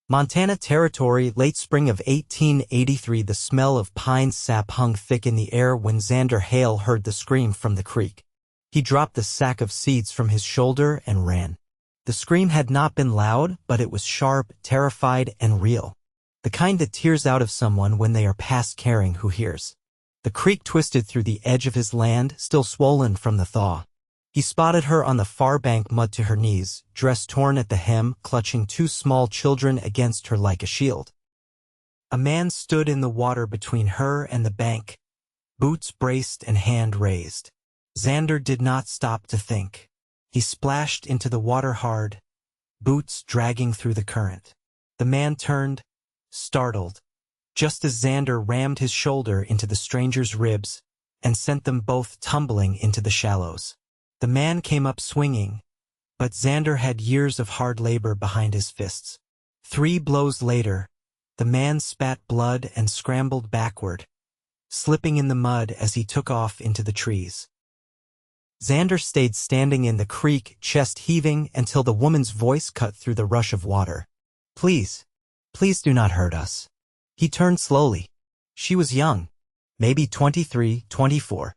Montana Territory, late spring of 1883. The smell of pine sap hung thick in the air when Xander Hale heard the scream from the creek. He dropped the sack of seeds from his shoulder and ran. The scream had not been loud, but it was sharp, terrified, and real. The kind that tears out of someone when they are past caring who hears. The creek twisted through the edge of his land, still swollen from the thaw. He spotted her on the far bank, mud to her knees, dress torn at the hem, clutching two small children against her like a shield. A man stood in the water between her and the bank, boots braced and hand raised. Xander did not stop to think. He splashed into the water hard, boots dragging through the current. The man turned, startled, just as Xander rammed his shoulder into the stranger's ribs and sent them both tumbling into the shallows. The man came up swinging, but Xander had years of hard labor behind his fists. 3 blows later, the man spat blood and scrambled backward, slipping in the mud as he took off into the trees. Xander stayed standing in the creek, chest heaving, until the woman's voice cut through the rush of water. Please, please do not hurt us. He turned slowly. She was young, maybe 23, 24.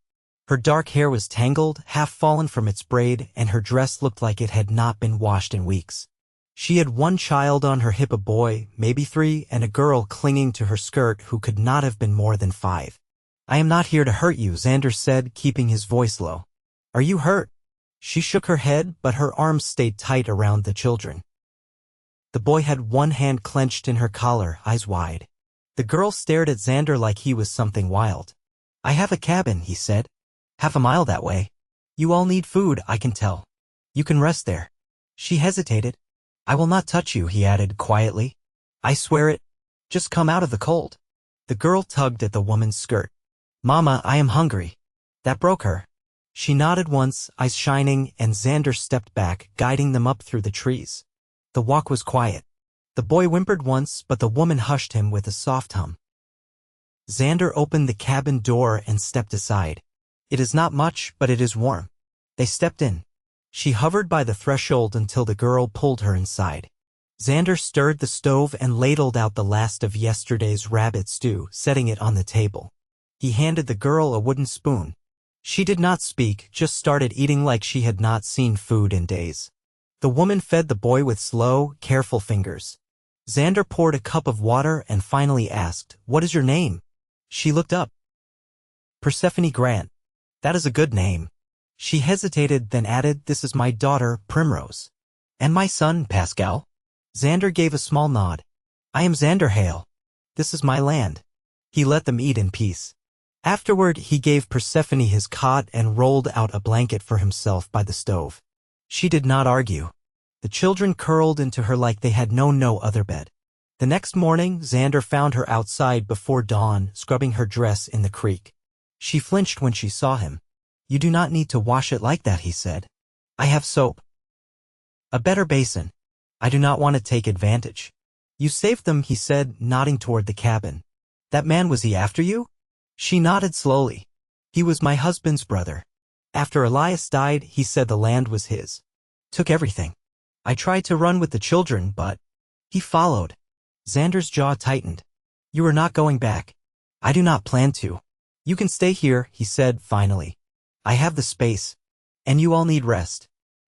Her dark hair was tangled, half fallen from its braid, and her dress looked like it had not been washed in weeks. She had one child on her hip, a boy, maybe 3, and a girl clinging to her skirt who could not have been more than 5. I am not here to hurt you, Xander said, keeping his voice low. Are you hurt? She shook her head, but her arms stayed tight around the children. The boy had one hand clenched in her collar, eyes wide. The girl stared at Xander like he was something wild. I have a cabin, he said. Half a mile that way. You all need food, I can tell. You can rest there. She hesitated. I will not touch you, he added quietly. I swear it. Just come out of the cold. The girl tugged at the woman's skirt. Mama, I am hungry. That broke her. She nodded once, eyes shining, and Xander stepped back, guiding them up through the trees. The walk was quiet. The boy whimpered once, but the woman hushed him with a soft hum. Xander opened the cabin door and stepped aside. It is not much, but it is warm. They stepped in. She hovered by the threshold until the girl pulled her inside. Xander stirred the stove and ladled out the last of yesterday's rabbit stew, setting it on the table. He handed the girl a wooden spoon. She did not speak, just started eating like she had not seen food in days. The woman fed the boy with slow, careful fingers. Xander poured a cup of water and finally asked, What is your name? She looked up. Persephone Grant. That is a good name. She hesitated, then added, This is my daughter, Primrose. And my son, Pascal? Xander gave a small nod. I am Xander Hale. This is my land. He let them eat in peace. Afterward, he gave Persephone his cot and rolled out a blanket for himself by the stove. She did not argue. The children curled into her like they had known no other bed. The next morning, Xander found her outside before dawn, scrubbing her dress in the creek. She flinched when she saw him. You do not need to wash it like that, he said. I have soap. A better basin. I do not want to take advantage. You saved them, he said, nodding toward the cabin. That man, was he after you? She nodded slowly. He was my husband's brother. After Elias died, he said the land was his. Took everything. I tried to run with the children, but he followed. Xander's jaw tightened. You are not going back. I do not plan to. You can stay here, he said finally. I have the space. And you all need rest.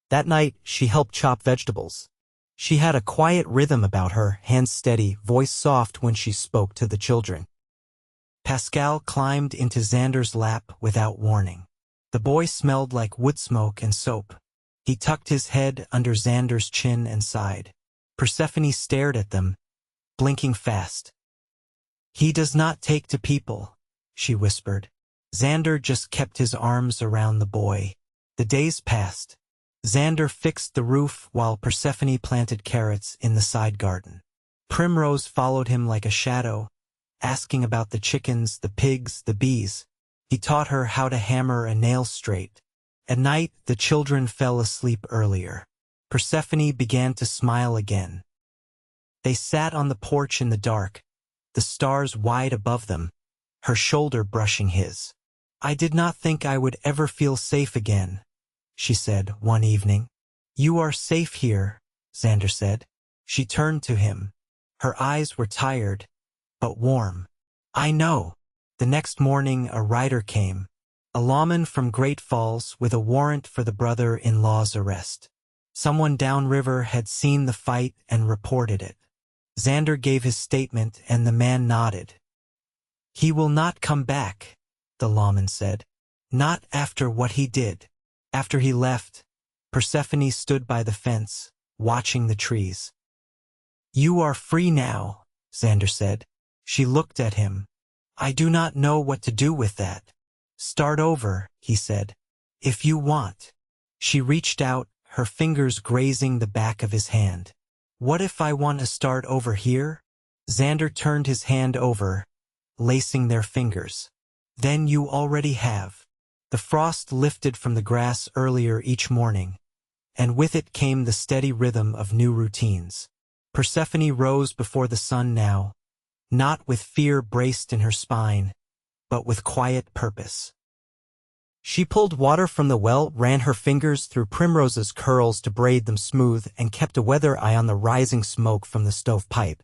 That night, she helped chop vegetables. She had a quiet rhythm about her, hands steady, voice soft when she spoke to the children. Pascal climbed into Xander's lap without warning. The boy smelled like wood smoke and soap. He tucked his head under Xander's chin and sighed. Persephone stared at them, blinking fast. He does not take to people, she whispered. Xander just kept his arms around the boy. The days passed. Xander fixed the roof while Persephone planted carrots in the side garden. Primrose followed him like a shadow, asking about the chickens, the pigs, the bees. He taught her how to hammer a nail straight. At night, the children fell asleep earlier. Persephone began to smile again. They sat on the porch in the dark, the stars wide above them, her shoulder brushing his. I did not think I would ever feel safe again, she said one evening. You are safe here, Xander said. She turned to him, Her eyes were tired, but warm. I know. The next morning a rider came, a lawman from Great Falls with a warrant for the brother-in-law's arrest. Someone downriver had seen the fight and reported it. Xander gave his statement and the man nodded. He will not come back, the lawman said. Not after what he did. After he left, Persephone stood by the fence, watching the trees. You are free now, Xander said. She looked at him. I do not know what to do with that. Start over, he said. If you want. She reached out, her fingers grazing the back of his hand. What if I want to start over here? Xander turned his hand over, lacing their fingers. Then you already have. The frost lifted from the grass earlier each morning, and with it came the steady rhythm of new routines. Persephone rose before the sun now, not with fear braced in her spine, but with quiet purpose. She pulled water from the well, ran her fingers through Primrose's curls to braid them smooth, and kept a weather eye on the rising smoke from the stovepipe.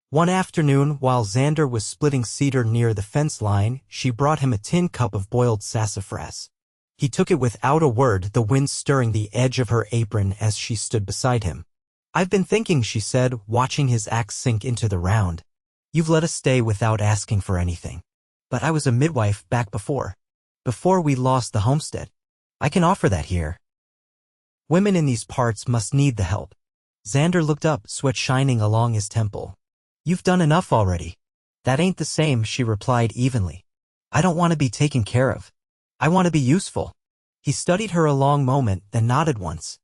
One afternoon, while Xander was splitting cedar near the fence line, she brought him a tin cup of boiled sassafras. He took it without a word, the wind stirring the edge of her apron as she stood beside him. I've been thinking, she said, watching his axe sink into the round. You've let us stay without asking for anything. But I was a midwife back before we lost the homestead. I can offer that here. Women in these parts must need the help. Xander looked up, sweat shining along his temple. You've done enough already. That ain't the same, she replied evenly. I don't want to be taken care of. I want to be useful. He studied her a long moment, then nodded once.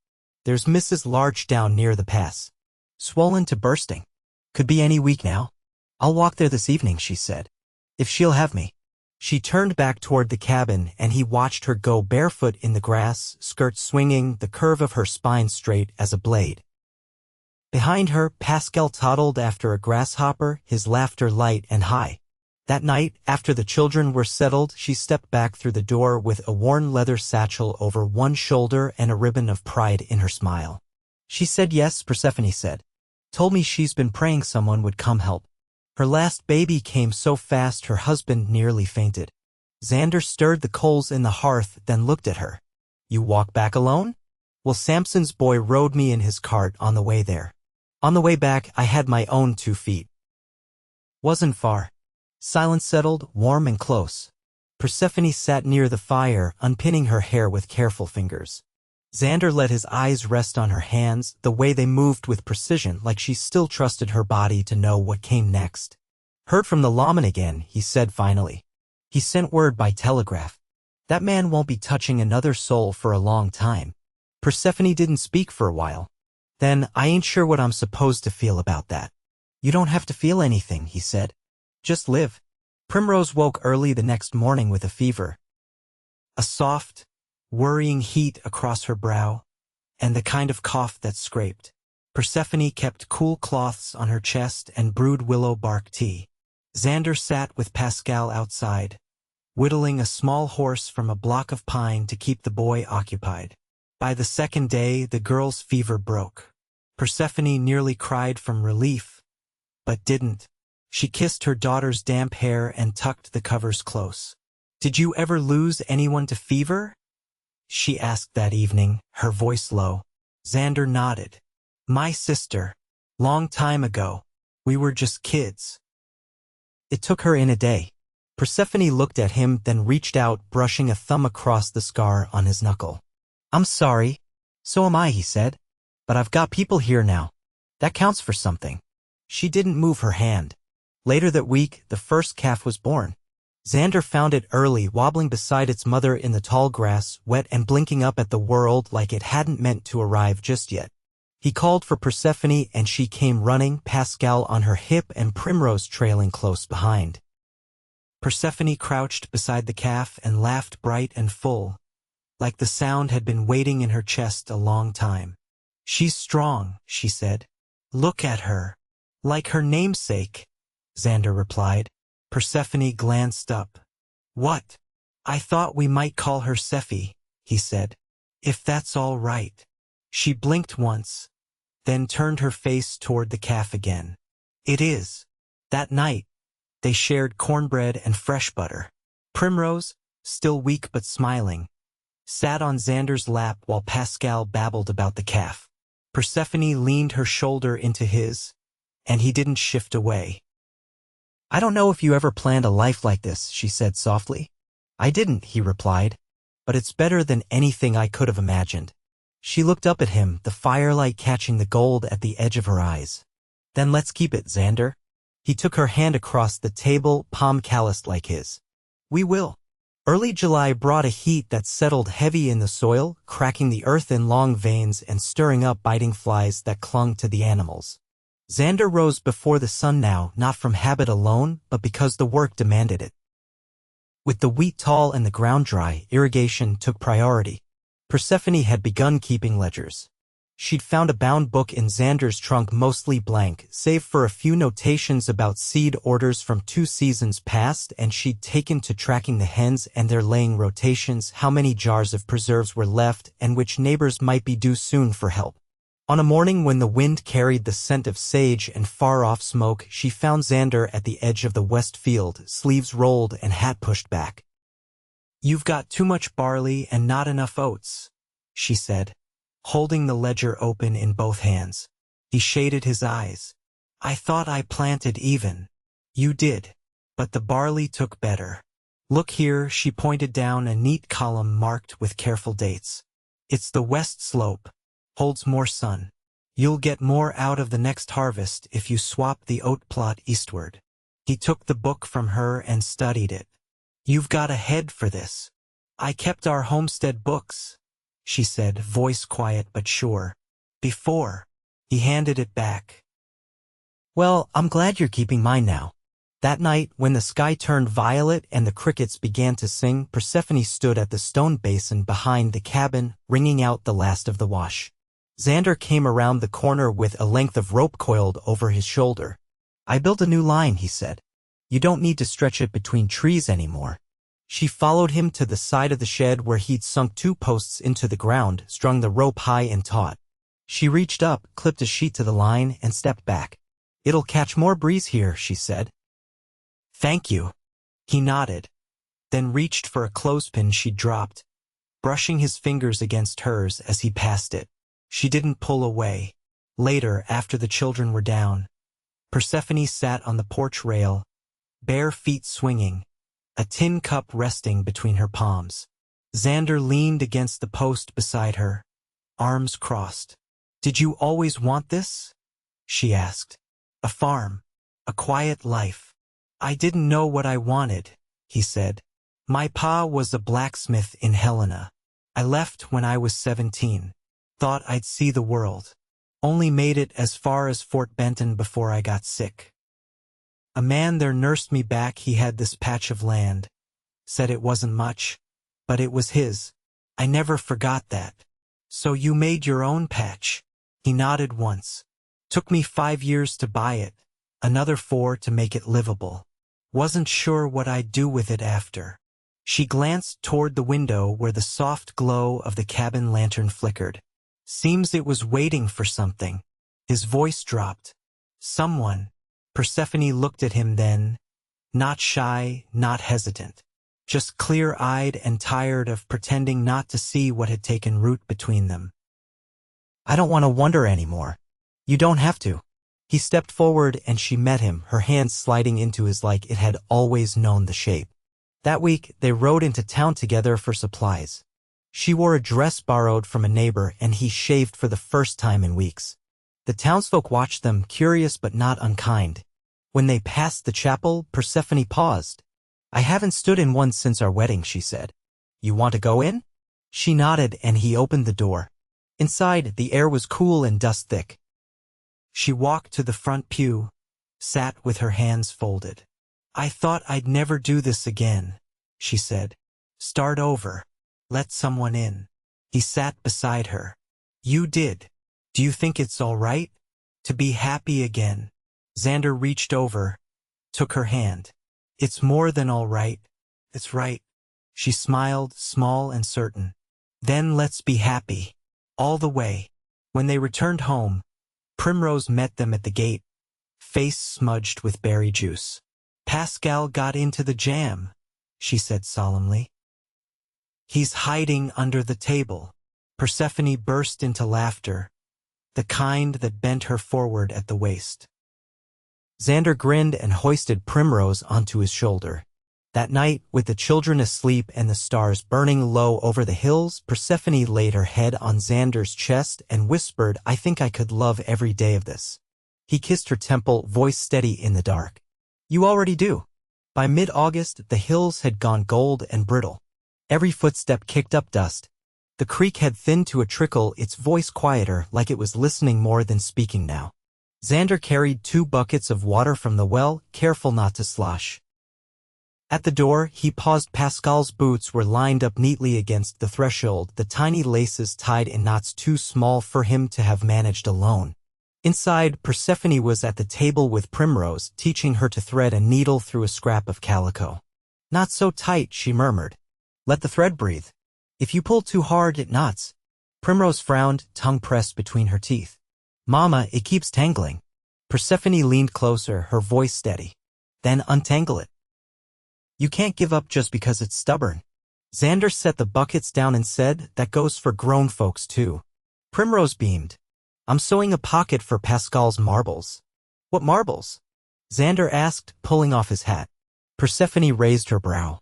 There's Mrs. Larch down near the pass. Swollen to bursting. Could be any week now. I'll walk there this evening, she said. If she'll have me. She turned back toward the cabin, and he watched her go barefoot in the grass, skirt swinging, the curve of her spine straight as a blade. Behind her, Pascal toddled after a grasshopper, his laughter light and high. That night, after the children were settled, she stepped back through the door with a worn leather satchel over one shoulder and a ribbon of pride in her smile. She said yes, Persephone said. Told me she's been praying someone would come help. Her last baby came so fast her husband nearly fainted. Xander stirred the coals in the hearth, then looked at her. You walk back alone? Well, Samson's boy rode me in his cart on the way there. On the way back, I had my own 2 feet. Wasn't far. Silence settled, warm and close. Persephone sat near the fire, unpinning her hair with careful fingers. Xander let his eyes rest on her hands, the way they moved with precision, like she still trusted her body to know what came next. Heard from the lawman again, he said finally. He sent word by telegraph. That man won't be touching another soul for a long time. Persephone didn't speak for a while. Then, I ain't sure what I'm supposed to feel about that. You don't have to feel anything, he said. Just live. Primrose woke early the next morning with a fever. A soft, worrying heat across her brow, and the kind of cough that scraped. Persephone kept cool cloths on her chest and brewed willow bark tea. Xander sat with Pascal outside, whittling a small horse from a block of pine to keep the boy occupied. By the second day, the girl's fever broke. Persephone nearly cried from relief, but didn't. She kissed her daughter's damp hair and tucked the covers close. Did you ever lose anyone to fever? She asked that evening, her voice low. Xander nodded. My sister. Long time ago. We were just kids. It took her in a day. Persephone looked at him, then reached out, brushing a thumb across the scar on his knuckle. I'm sorry. So am I, he said. But I've got people here now. That counts for something. She didn't move her hand. Later that week, the first calf was born. Xander found it early, wobbling beside its mother in the tall grass, wet and blinking up at the world like it hadn't meant to arrive just yet. He called for Persephone, and she came running, Pascal on her hip and Primrose trailing close behind. Persephone crouched beside the calf and laughed bright and full, like the sound had been waiting in her chest a long time. She's strong, she said. Look at her. Like her namesake, Xander replied. Persephone glanced up. What? I thought we might call her Sephi, he said. If that's all right. She blinked once, then turned her face toward the calf again. It is. That night, they shared cornbread and fresh butter. Primrose, still weak but smiling, sat on Xander's lap while Pascal babbled about the calf. Persephone leaned her shoulder into his, and he didn't shift away. "I don't know if you ever planned a life like this," she said softly. "I didn't," he replied, "but it's better than anything I could have imagined." She looked up at him, the firelight catching the gold at the edge of her eyes. "Then let's keep it, Xander." He took her hand across the table, palm calloused like his. "We will." Early July brought a heat that settled heavy in the soil, cracking the earth in long veins and stirring up biting flies that clung to the animals. Xander rose before the sun now, not from habit alone, but because the work demanded it. With the wheat tall and the ground dry, irrigation took priority. Persephone had begun keeping ledgers. She'd found a bound book in Xander's trunk mostly blank, save for a few notations about seed orders from 2 seasons past, and she'd taken to tracking the hens and their laying rotations, how many jars of preserves were left, and which neighbors might be due soon for help. On a morning when the wind carried the scent of sage and far-off smoke, she found Xander at the edge of the west field, sleeves rolled and hat pushed back. "You've got too much barley and not enough oats," she said, holding the ledger open in both hands. He shaded his eyes. "I thought I planted even." "You did. But the barley took better. Look here," she pointed down a neat column marked with careful dates. "It's the west slope. Holds more sun. You'll get more out of the next harvest if you swap the oat plot eastward." He took the book from her and studied it. "You've got a head for this." "I kept our homestead books," she said, voice quiet but sure. "Before." He handed it back. "Well, I'm glad you're keeping mine now." That night, when the sky turned violet and the crickets began to sing, Persephone stood at the stone basin behind the cabin, wringing out the last of the wash. Xander came around the corner with a length of rope coiled over his shoulder. "I built a new line," he said. "You don't need to stretch it between trees anymore." She followed him to the side of the shed where he'd sunk 2 posts into the ground, strung the rope high and taut. She reached up, clipped a sheet to the line, and stepped back. "It'll catch more breeze here," she said. "Thank you." He nodded, then reached for a clothespin she'd dropped, brushing his fingers against hers as he passed it. She didn't pull away. Later, after the children were down, Persephone sat on the porch rail, bare feet swinging, a tin cup resting between her palms. Xander leaned against the post beside her, arms crossed. "Did you always want this?" she asked. "A farm, a quiet life." "I didn't know what I wanted," he said. "My pa was a blacksmith in Helena. I left when I was 17. Thought I'd see the world. Only made it as far as Fort Benton before I got sick. A man there nursed me back. He had this patch of land. Said it wasn't much, but it was his. I never forgot that." "So you made your own patch?" He nodded once. "Took me 5 years to buy it, another 4 to make it livable. Wasn't sure what I'd do with it after." She glanced toward the window where the soft glow of the cabin lantern flickered. "Seems it was waiting for something." His voice dropped. "Someone." Persephone looked at him then, not shy, not hesitant, just clear-eyed and tired of pretending not to see what had taken root between them. "I don't want to wonder anymore." "You don't have to." He stepped forward and she met him, her hand sliding into his like it had always known the shape. That week, they rode into town together for supplies. She wore a dress borrowed from a neighbor, and he shaved for the first time in weeks. The townsfolk watched them, curious but not unkind. When they passed the chapel, Persephone paused. "I haven't stood in one since our wedding," she said. "You want to go in?" She nodded, and he opened the door. Inside, the air was cool and dust thick. She walked to the front pew, sat with her hands folded. "I thought I'd never do this again," she said. "Start over. Let someone in." He sat beside her. "You did. Do you think it's all right? To be happy again?" Xander reached over, took her hand. "It's more than all right. It's right." She smiled, small and certain. "Then let's be happy. All the way." When they returned home, Primrose met them at the gate, face smudged with berry juice. Pascal got into the jam, she said solemnly. He's hiding under the table. Persephone burst into laughter, the kind that bent her forward at the waist. Xander grinned and hoisted Primrose onto his shoulder. That night, with the children asleep and the stars burning low over the hills, Persephone laid her head on Xander's chest and whispered, "I think I could love every day of this." He kissed her temple, voice steady in the dark. "You already do." By mid-August, the hills had gone gold and brittle. Every footstep kicked up dust. The creek had thinned to a trickle, its voice quieter, like it was listening more than speaking now. Xander carried 2 buckets of water from the well, careful not to slosh. At the door, he paused. Pascal's boots were lined up neatly against the threshold, the tiny laces tied in knots too small for him to have managed alone. Inside, Persephone was at the table with Primrose, teaching her to thread a needle through a scrap of calico. "Not so tight," she murmured. "Let the thread breathe. If you pull too hard, it knots." Primrose frowned, tongue pressed between her teeth. "Mama, it keeps tangling." Persephone leaned closer, her voice steady. "Then untangle it. You can't give up just because it's stubborn." Xander set the buckets down and said, "That goes for grown folks too." Primrose beamed. "I'm sewing a pocket for Pascal's marbles." "What marbles?" Xander asked, pulling off his hat. Persephone raised her brow.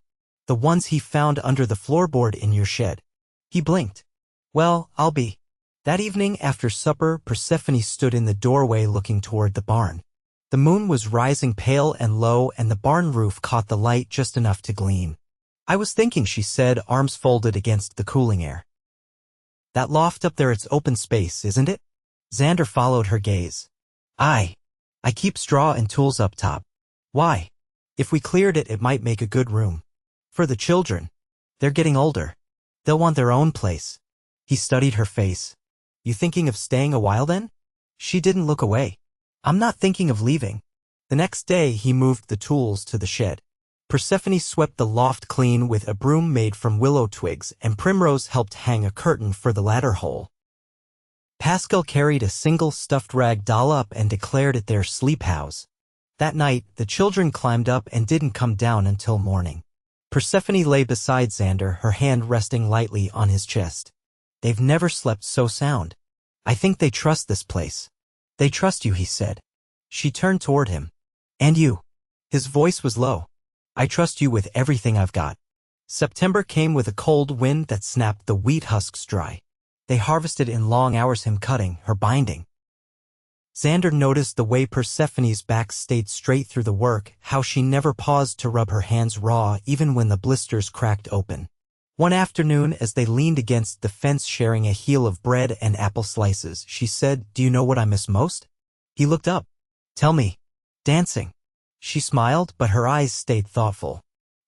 "The ones he found under the floorboard in your shed." He blinked. "Well, I'll be." That evening after supper, Persephone stood in the doorway looking toward the barn. The moon was rising pale and low, and the barn roof caught the light just enough to gleam. "I was thinking," she said, arms folded against the cooling air. "That loft up there, it's open space, isn't it?" Xander followed her gaze. I keep straw and tools up top." "Why?" "If we cleared it, it might make a good room. For the children. They're getting older. They'll want their own place." He studied her face. "You thinking of staying a while then?" She didn't look away. "I'm not thinking of leaving." The next day, he moved the tools to the shed. Persephone swept the loft clean with a broom made from willow twigs, and Primrose helped hang a curtain for the ladder hole. Pascal carried a single stuffed rag doll up and declared it their sleep house. That night, the children climbed up and didn't come down until morning. Persephone lay beside Xander, her hand resting lightly on his chest. "They've never slept so sound. I think they trust this place." "They trust you," he said. She turned toward him. "And you." His voice was low. "I trust you with everything I've got." September came with a cold wind that snapped the wheat husks dry. They harvested in long hours, him cutting, her binding. Xander noticed the way Persephone's back stayed straight through the work, how she never paused to rub her hands raw even when the blisters cracked open. One afternoon, as they leaned against the fence sharing a heel of bread and apple slices, she said, "Do you know what I miss most?" He looked up. "Tell me." "Dancing." She smiled, but her eyes stayed thoughtful.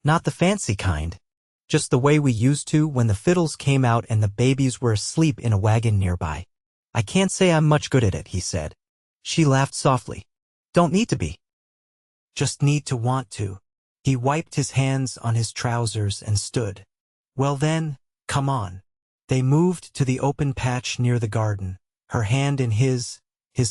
"Not the fancy kind. Just the way we used to when the fiddles came out and the babies were asleep in a wagon nearby." "I can't say I'm much good at it," he said. She laughed softly. "Don't need to be. Just need to want to." He wiped his hands on his trousers and stood. "Well then, come on." They moved to the open patch near the garden, her hand in his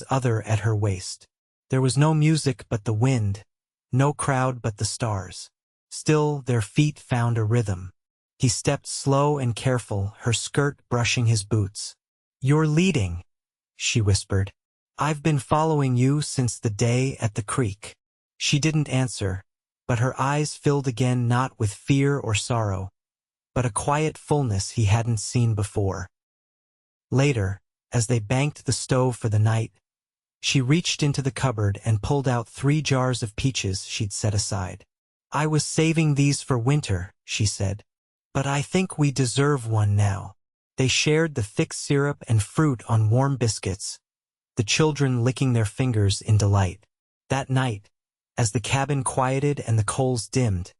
other at her waist. There was no music but the wind, no crowd but the stars. Still, their feet found a rhythm. He stepped slow and careful, her skirt brushing his boots. "You're leading," she whispered. "I've been following you since the day at the creek." She didn't answer, but her eyes filled again, not with fear or sorrow, but a quiet fullness he hadn't seen before. Later, as they banked the stove for the night, she reached into the cupboard and pulled out 3 jars of peaches she'd set aside. "I was saving these for winter," she said, "but I think we deserve one now." They shared the thick syrup and fruit on warm biscuits, the children licking their fingers in delight. That night, as the cabin quieted and the coals dimmed,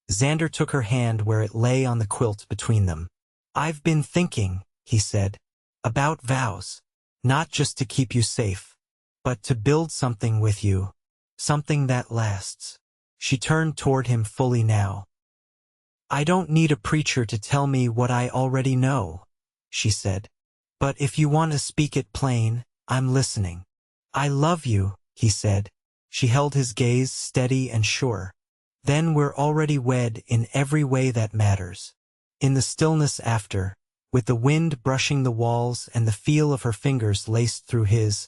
Xander took her hand where it lay on the quilt between them. "I've been thinking," he said, "about vows. Not just to keep you safe, but to build something with you, something that lasts." She turned toward him fully now. "I don't need a preacher to tell me what I already know," she said. "But if you want to speak it plain, I'm listening." "I love you," he said, She held his gaze steady and sure. Then we're already wed in every way that matters. In the stillness after, with the wind brushing the walls and the feel of her fingers laced through his,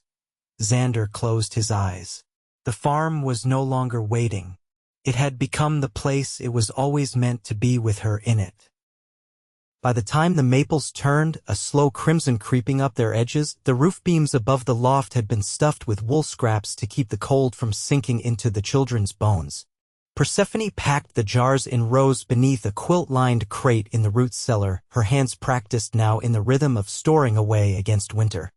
Xander closed his eyes. The farm was no longer waiting. It had become the place it was always meant to be with her in it. By the time the maples turned, a slow crimson creeping up their edges, the roof beams above the loft had been stuffed with wool scraps to keep the cold from sinking into the children's bones. Persephone packed the jars in rows beneath a quilt-lined crate in the root cellar, her hands practiced now in the rhythm of storing away against winter.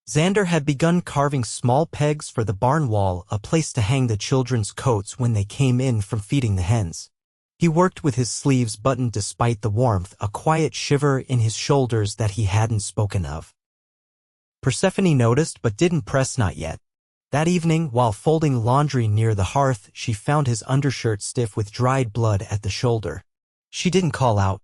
Xander had begun carving small pegs for the barn wall, a place to hang the children's coats when they came in from feeding the hens. He worked with his sleeves buttoned despite the warmth, a quiet shiver in his shoulders that he hadn't spoken of. Persephone noticed but didn't press not yet. That evening, while folding laundry near the hearth, she found his undershirt stiff with dried blood at the shoulder. She didn't call out,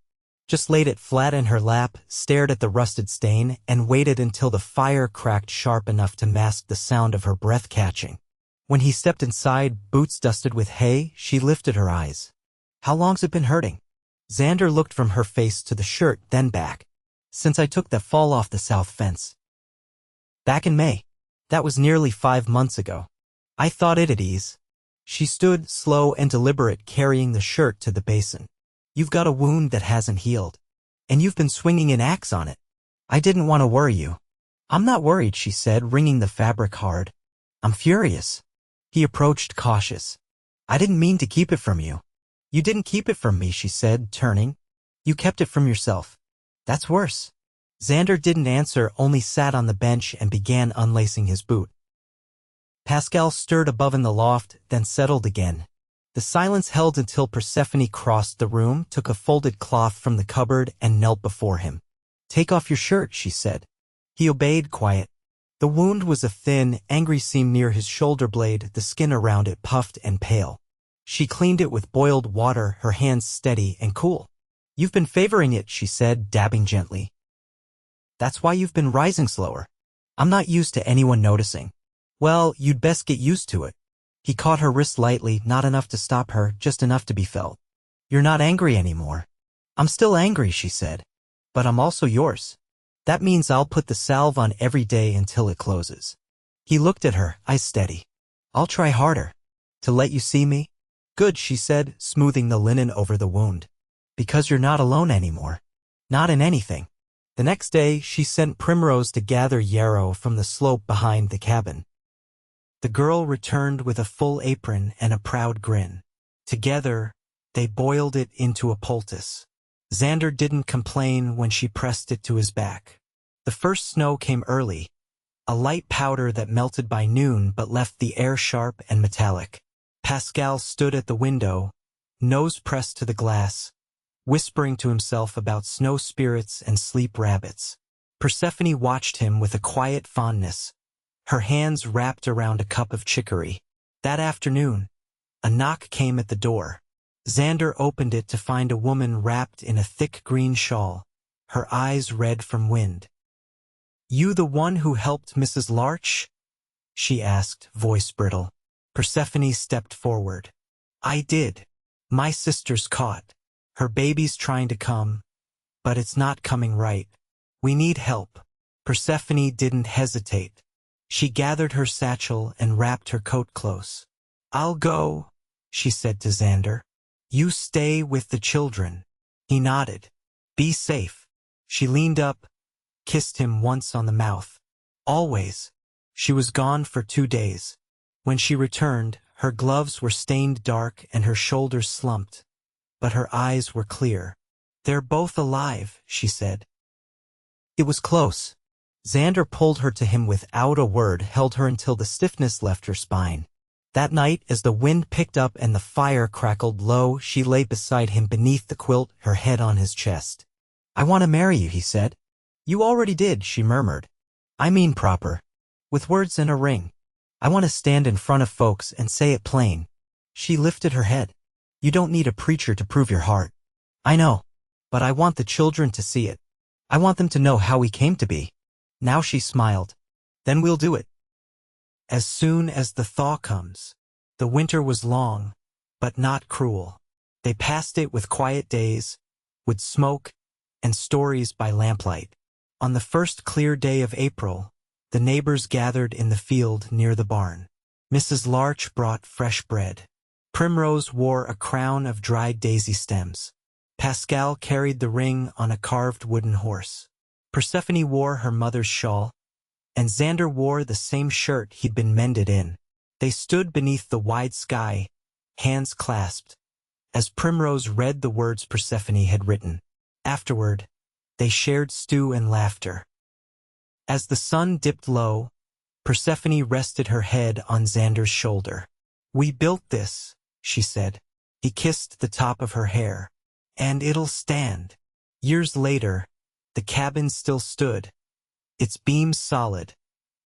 just laid it flat in her lap, stared at the rusted stain, and waited until the fire cracked sharp enough to mask the sound of her breath catching. When he stepped inside, boots dusted with hay, she lifted her eyes. How long's it been hurting? Xander looked from her face to the shirt, then back. Since I took that fall off the south fence. Back in May. That was nearly 5 months ago. I thought it'd ease. She stood, slow and deliberate, carrying the shirt to the basin. You've got a wound that hasn't healed. And you've been swinging an axe on it. I didn't want to worry you. I'm not worried, she said, wringing the fabric hard. I'm furious. He approached, cautious. I didn't mean to keep it from you. You didn't keep it from me, she said, turning. You kept it from yourself. That's worse. Xander didn't answer, only sat on the bench and began unlacing his boot. Pascal stirred above in the loft, then settled again. The silence held until Persephone crossed the room, took a folded cloth from the cupboard, and knelt before him. Take off your shirt, she said. He obeyed, quiet. The wound was a thin, angry seam near his shoulder blade, the skin around it puffed and pale. She cleaned it with boiled water, her hands steady and cool. You've been favoring it, she said, dabbing gently. That's why you've been rising slower. I'm not used to anyone noticing. Well, you'd best get used to it. He caught her wrist lightly, not enough to stop her, just enough to be felt. You're not angry anymore. I'm still angry, she said. But I'm also yours. That means I'll put the salve on every day until it closes. He looked at her, eyes steady. I'll try harder. To let you see me? Good, she said, smoothing the linen over the wound. Because you're not alone anymore. Not in anything. The next day, she sent Primrose to gather yarrow from the slope behind the cabin. The girl returned with a full apron and a proud grin. Together, they boiled it into a poultice. Xander didn't complain when she pressed it to his back. The first snow came early, a light powder that melted by noon but left the air sharp and metallic. Pascal stood at the window, nose pressed to the glass, whispering to himself about snow spirits and sleep rabbits. Persephone watched him with a quiet fondness, her hands wrapped around a cup of chicory. That afternoon, a knock came at the door. Xander opened it to find a woman wrapped in a thick green shawl, her eyes red from wind. You the one who helped Mrs. Larch? She asked, voice brittle. Persephone stepped forward. I did. My sister's caught. Her baby's trying to come, but it's not coming right. We need help. Persephone didn't hesitate. She gathered her satchel and wrapped her coat close. I'll go, she said to Xander. You stay with the children. He nodded. Be safe. She leaned up, kissed him once on the mouth. Always. She was gone for 2 days. When she returned, her gloves were stained dark and her shoulders slumped, but her eyes were clear. They're both alive, she said. It was close. Xander pulled her to him without a word, held her until the stiffness left her spine. That night, as the wind picked up and the fire crackled low, she lay beside him beneath the quilt, her head on his chest. I want to marry you, he said. You already did, she murmured. I mean proper. With words and a ring. I want to stand in front of folks and say it plain. She lifted her head. You don't need a preacher to prove your heart. I know. But I want the children to see it. I want them to know how we came to be. Now she smiled. Then we'll do it. As soon as the thaw comes. The winter was long, but not cruel. They passed it with quiet days, with smoke and stories by lamplight. On the first clear day of April, the neighbors gathered in the field near the barn. Mrs. Larch brought fresh bread. Primrose wore a crown of dried daisy stems. Pascal carried the ring on a carved wooden horse. Persephone wore her mother's shawl, and Xander wore the same shirt he'd been mended in. They stood beneath the wide sky, hands clasped, as Primrose read the words Persephone had written. Afterward, they shared stew and laughter. As the sun dipped low, Persephone rested her head on Xander's shoulder. "We built this," she said. He kissed the top of her hair. "And it'll stand." Years later, the cabin still stood, its beams solid,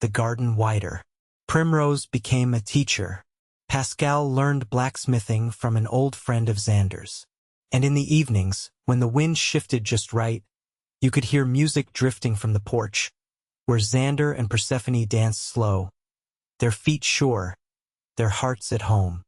the garden wider. Primrose became a teacher. Pascal learned blacksmithing from an old friend of Xander's. And in the evenings, when the wind shifted just right, you could hear music drifting from the porch, where Xander and Persephone danced slow, their feet sure, their hearts at home.